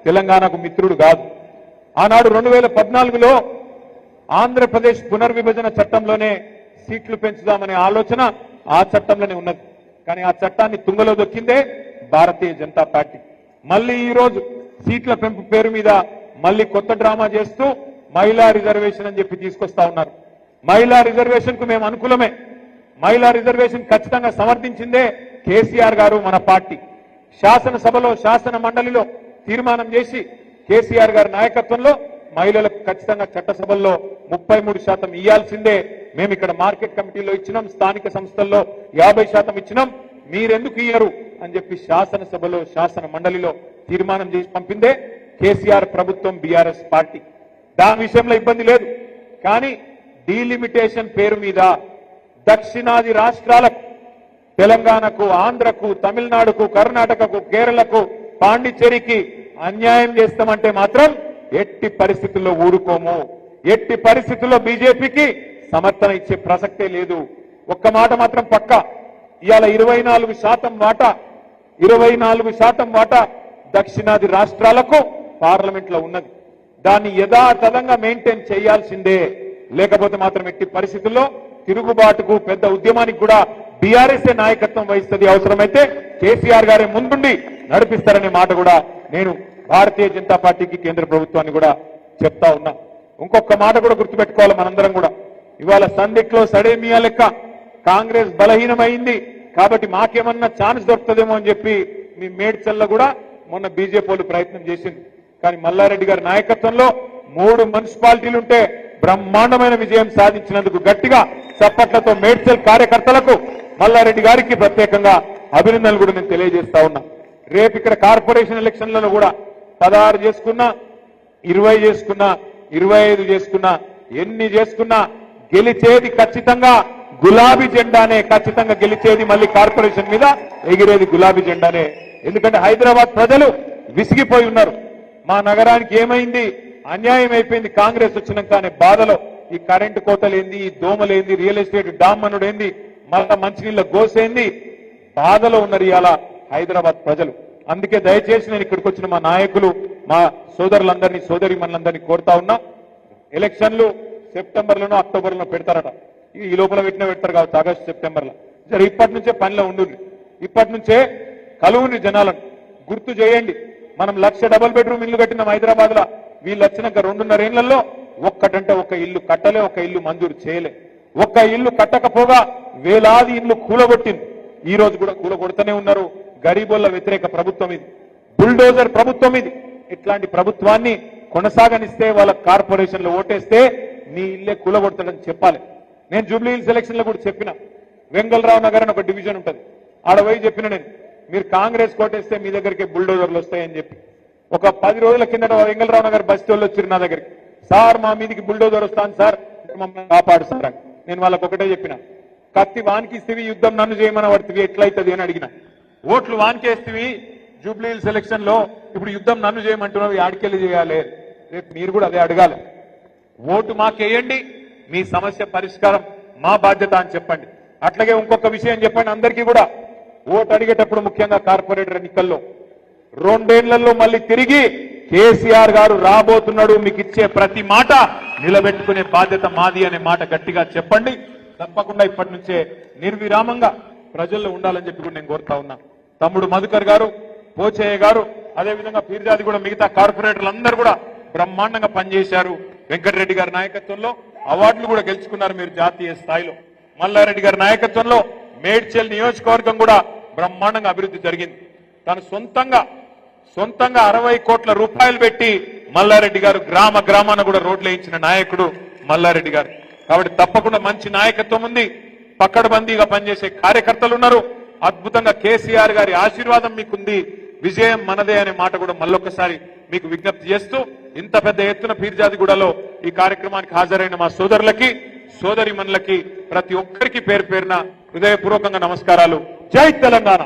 తెలంగాణకు మిత్రుడు కాదు. ఆనాడు 2014లో ఆంధ్రప్రదేశ్ పునర్విభజన చట్టంలోనే సీట్లు పెంచుదామనే ఆలోచన ఆ చట్టంలోనే ఉన్నది. కానీ ఆ చట్టాన్ని తుంగలో దొక్కిందే భారతీయ జనతా పార్టీ. మళ్ళీ ఈ రోజు సీట్ల పెంపు పేరు మీద మళ్ళీ కొత్త డ్రామా చేస్తూ మహిళా రిజర్వేషన్ అని చెప్పి తీసుకొస్తా ఉన్నారు. మహిళా రిజర్వేషన్ కు మేము అనుకూలమే. మహిళా రిజర్వేషన్ ఖచ్చితంగా సమర్థించిందే కేసీఆర్ గారు, మన పార్టీ. శాసనసభలో శాసన మండలిలో తీర్మానం చేసి కేసీఆర్ గారి నాయకత్వంలో మహిళలకు ఖచ్చితంగా చట్టసభల్లో 33% ఇయ్యాల్సిందే. మేము ఇక్కడ మార్కెట్ కమిటీలో ఇచ్చినాం, స్థానిక సంస్థల్లో 50% ఇచ్చినాం, మీరెందుకు ఇయ్యరు అని చెప్పి శాసనసభలో శాసన మండలిలో తీర్మానం చేసి పంపిందే కేసీఆర్ ప్రభుత్వం, బీఆర్ఎస్ పార్టీ. దాని విషయంలో ఇబ్బంది లేదు. కానీ డీలిమిటేషన్ పేరు మీద దక్షిణాది రాష్ట్రాలకు, తెలంగాణకు, ఆంధ్రకు, తమిళనాడుకు, కర్ణాటకకు, కేరళకు, పాండిచ్చేరికి అన్యాయం చేస్తామంటే మాత్రం ఎట్టి పరిస్థితుల్లో ఊరుకోము. ఎట్టి పరిస్థితుల్లో బీజేపీకి సమర్థన ఇచ్చే ప్రసక్తే లేదు. ఒక్క మాట మాత్రం పక్కా, ఇవాళ 24% వాటా దక్షిణాది రాష్ట్రాలకు పార్లమెంట్ లో ఉన్నది. దాన్ని యథాతథంగా మెయింటైన్ చేయాల్సిందే. లేకపోతే మాత్రం ఎట్టి పరిస్థితుల్లో తిరుగుబాటుకు, పెద్ద ఉద్యమానికి కూడా బీఆర్ఎస్ నాయకత్వం వహిస్తుంది. అవసరమైతే కేసీఆర్ గారే ముందుండి నడిపిస్తారనే మాట కూడా నేను భారతీయ జనతా పార్టీకి, కేంద్ర ప్రభుత్వాన్ని కూడా చెప్తా ఉన్నా. ఇంకొక మాట కూడా గుర్తుపెట్టుకోవాలి మనందరం కూడా. ఇవాళ సందిట్లో సడేమియా లెక్క కాంగ్రెస్ బలహీనమైంది కాబట్టి మాకేమన్నా ఛాన్స్ దొరుకుతుందేమో అని చెప్పి మీ మేడ్చల్లో కూడా మొన్న బీజేపీ ప్రయత్నం చేసింది. కానీ మల్లారెడ్డి గారి నాయకత్వంలో 3 మున్సిపాలిటీలుంటే బ్రహ్మాండమైన విజయం సాధించినందుకు గట్టిగా చప్పట్లతో మేడ్చల్ కార్యకర్తలకు, మల్లారెడ్డి గారికి ప్రత్యేకంగా అభినందనలు కూడా నేను తెలియజేస్తా ఉన్నా. రేపు ఇక్కడ కార్పొరేషన్ ఎలక్షన్లలో కూడా 16 చేసుకున్నా, 20 చేసుకున్నా, 25 చేసుకున్నా, ఎన్ని చేసుకున్నా గెలిచేది ఖచ్చితంగా గులాబీ జెండానే. ఖచ్చితంగా గెలిచేది మళ్ళీ కార్పొరేషన్ మీద ఎగిరేది గులాబీ జెండానే. ఎందుకంటే హైదరాబాద్ ప్రజలు విసిగిపోయి ఉన్నారు. మా నగరానికి ఏమైంది, అన్యాయం అయిపోయింది కాంగ్రెస్ వచ్చినాక అనే బాధలో. ఈ కరెంటు కోతలేంది, ఈ దోమలేంది, రియల్ ఎస్టేట్ డామ్మనుడేంది, మళ్ళా మంచినీళ్ళ గోసేంది, బాధలో ఉన్నారు ఇవాళ హైదరాబాద్ ప్రజలు. అందుకే దయచేసి నేను ఇక్కడికి వచ్చిన మా నాయకులు, మా సోదరులందరినీ, సోదరిమణులందరినీ కోరుతా ఉన్నా, ఎలక్షన్లు సెప్టెంబర్లోనో అక్టోబర్లో పెడతారట. ఈ లోపల పెడతారు కావచ్చు, ఆగస్టు సెప్టెంబర్లో. సరే, ఇప్పటి నుంచే పనిలో ఉండుంది. ఇప్పటి నుంచే కలువుని జనాలను గుర్తు చేయండి. మనం 1,00,000 డబుల్ బెడ్రూమ్ ఇల్లు కట్టినాం హైదరాబాద్ లో. వీళ్ళు వచ్చినాక 2.5 ఏళ్లలో ఒక్కటంటే ఒక ఇల్లు కట్టలే, ఒక ఇల్లు మంజూరు చేయలే. ఒక్క ఇల్లు కట్టకపోగా వేలాది ఇల్లు కూలగొట్టింది. ఈ రోజు కూడా కూలగొడుతూనే ఉన్నారు. గరీబోళ్ల వ్యతిరేక ప్రభుత్వం ఇది, బుల్డోజర్ ప్రభుత్వం ఇది. ఇట్లాంటి ప్రభుత్వాన్ని కొనసాగనిస్తే, వాళ్ళ కార్పొరేషన్లో ఓటేస్తే నీ ఇల్లే కూలగొడతాడని చెప్పాలి. నేను జూబ్లీ హిల్స్ ఎలక్షన్ లో కూడా చెప్పిన, వెంగళరావు నగర్ అని ఒక డివిజన్ ఉంటుంది, ఆడ పోయి చెప్పిన నేను, మీరు కాంగ్రెస్ కోటేస్తే మీ దగ్గరికి బుల్డోజర్లు వస్తాయని చెప్పి. ఒక 10 రోజుల కిందట వెంగళరావు నగర్ బస్తీ వాళ్ళు వచ్చారు నా దగ్గరికి, సార్ మా మీదికి బుల్డోజర్ వస్తాను సార్, మమ్మల్ని కాపాడు సార్ అని. నేను వాళ్ళకి ఒకటే చెప్పిన, కత్తి వానికిస్తేవి, యుద్ధం నన్ను చేయమని పడుతుంది, ఎట్లయితుంది అని అడిగిన. ఓట్లు వానికేస్తేవి జూబ్లీ హిల్స్ ఎలక్షన్ లో, ఇప్పుడు యుద్ధం నన్ను చేయమంటున్నావు, ఆడికెళ్ళి చేయాలి. రేపు మీరు కూడా అదే అడగాలి. ఓటు మాకేయండి, మీ సమస్య పరిష్కారం మా బాధ్యత అని చెప్పండి. అట్లాగే ఇంకొక విషయం చెప్పండి అందరికీ కూడా, ఓటు అడిగేటప్పుడు ముఖ్యంగా కార్పొరేటర్ ఎన్నికల్లో 2 ఏళ్లలో మళ్ళీ తిరిగి కేసీఆర్ గారు రాబోతున్నాడు, మీకు ఇచ్చే ప్రతి మాట నిలబెట్టుకునే బాధ్యత మాది అనే మాట గట్టిగా చెప్పండి. తప్పకుండా ఇప్పటి నుంచే నిర్విరామంగా ప్రజల్లో ఉండాలని చెప్పి కూడా నేను కోరుతా ఉన్నా. తమ్ముడు మధుకర్ గారు, పోచయ్య గారు, అదేవిధంగా పీర్జాది కూడా మిగతా కార్పొరేటర్లు అందరూ కూడా బ్రహ్మాండంగా పనిచేశారు. వెంకటరెడ్డి గారి నాయకత్వంలో అవార్డులు కూడా గెలుచుకున్నారు మీరు జాతీయ స్థాయిలో. మల్లారెడ్డి గారి నాయకత్వంలో మేడ్చల్ నియోజకవర్గం కూడా బ్రహ్మాండంగా అభివృద్ధి జరిగింది. తను సొంతంగా 60 కోట్ల రూపాయలు పెట్టి మల్లారెడ్డి గారు గ్రామాన కూడా రోడ్లు వేయించిన నాయకుడు మల్లారెడ్డి గారు. కాబట్టి తప్పకుండా మంచి నాయకత్వం ఉంది, పక్కడబందీగా పనిచేసే కార్యకర్తలు ఉన్నారు. అద్భుతంగా కేసీఆర్ గారి ఆశీర్వాదం మీకుంది, విజయం మనదే అనే మాట కూడా మళ్ళొక్కసారి మీకు విజ్ఞప్తి చేస్తూ, ఇంత పెద్ద ఎత్తున పీర్జాదిగూడలో ఈ కార్యక్రమానికి హాజరైన మా సోదరులకి, సోదరిమణులకి ప్రతి ఒక్కరికి పేరు పేరున హృదయపూర్వకంగా నమస్కారాలు. జై తెలంగాణ.